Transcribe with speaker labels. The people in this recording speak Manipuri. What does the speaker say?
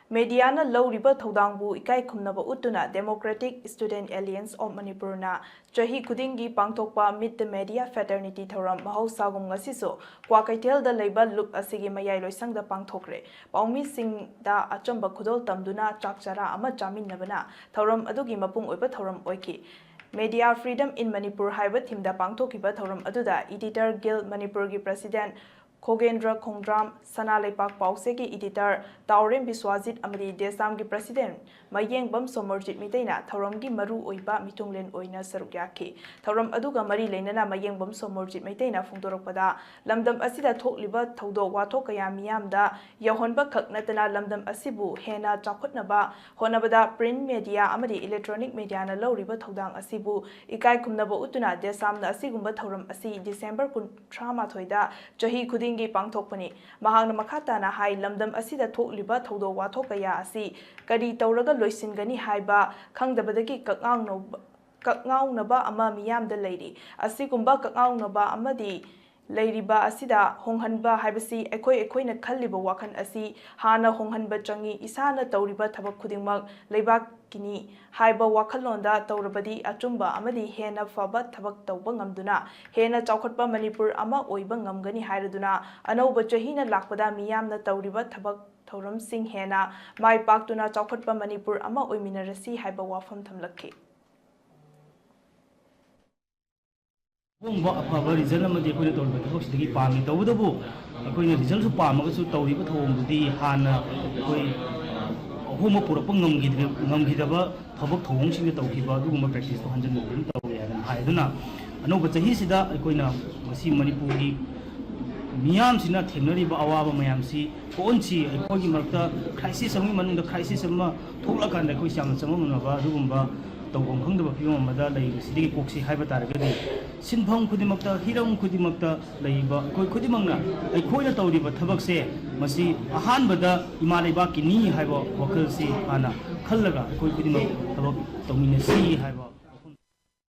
Speaker 1: Mediana Lowriba Thodangbu Ikai Kumnaba Utuna Democratic Student Alliance of Manipur na chahi khudinggi pangthokpa Meet The Media Fraternity thouram mahosagum ngasiso kwakaitel da leiba loop asigi mayai loisang da pangthokhre paumi sing da achamba khudol tamduna chakchara ama chaminabana thouram adugi mapung oiba thouram oiki Media Freedom in Manipur haiba thimda pangthokiba thouram aduda Editor Guild Manipur gi President Khogendra Khongdram Sanalepak Pausegi Editor Thouram Biswajit Amadi DESAM gi President Mayeng Bam Somerjit Mitaina Thouram gi Maru Oiba Mitunglen Oina Sarukyaki Thouram aduga Mari Leinana Mayeng Bam Somerjit Mitaina Fungdorakpada Lamdam Asida Thokliba Thodo Wathok Kaya Miyamda Yahonba Khaknatana Lamdam Asibu Hena Chakhutnaba Honabada Print Media Amadi Electronic Media na Lowriba Thodang Asibu Ikai Kumnaba Utuna DESAM na Asigumba Thouram Asi December 13 da chahi khudinggi pangthokpani mahangna makhatana hai lamdam asida thokliba thodo wathok kaya asi kari tawraga loisingani haiba khangdabadagi kakngaunaba ama miyamda leiri asigumba kakngaunaba amadi leiriba asida honghanba haibasi ekoina khalliba wakhan asi hana honghanba changi isana tawriba thabak khudingmak leibak kini haiba wakhalonda tawrabadi achumba amadi hena faba thabak tawba ngamduna hena chawkhatpa Manipur ama oiba ngamgani hairaduna anauba chahina lakpada miyamna tawriba thabak thouram sing hena mai paktuna chawkhatpa Manipur ama oiminarasi haiba wafam thamlakhi
Speaker 2: अफब रिजल्ट तौर पामी तौबू अखोन रिजल्ट पामगू तौरीब थोंदी हाँ अहम पुरप गमगीदब थबक थोंग तौब प्रैक्टिस हंजन तौरे अनौब चाहीद अखोन मणिपुर की मियामसिना थेंगनरिब अवाब मयामसी कोनसी अखोगी मरक्ता क्राइसिस अमगी मनुंग क्राइसिस अमा थोलकान अखोई याम चममनबा अदुगुंबा तौगम खंगदब फिवम अमदा लैबसिदगी कोक्सी हाइबा तारगदि सिनफम खुदिमक्ता हिरम खुदिमक्ता लैबा अखोई खुदिमंगना अखोइना तौरिबा थबकसे मसी अहानबदा इमा लेबाकी नि हाइबा वखलसी हाना खल्लगा अखोई खुदिमक थबक तौमिनसी हाइबा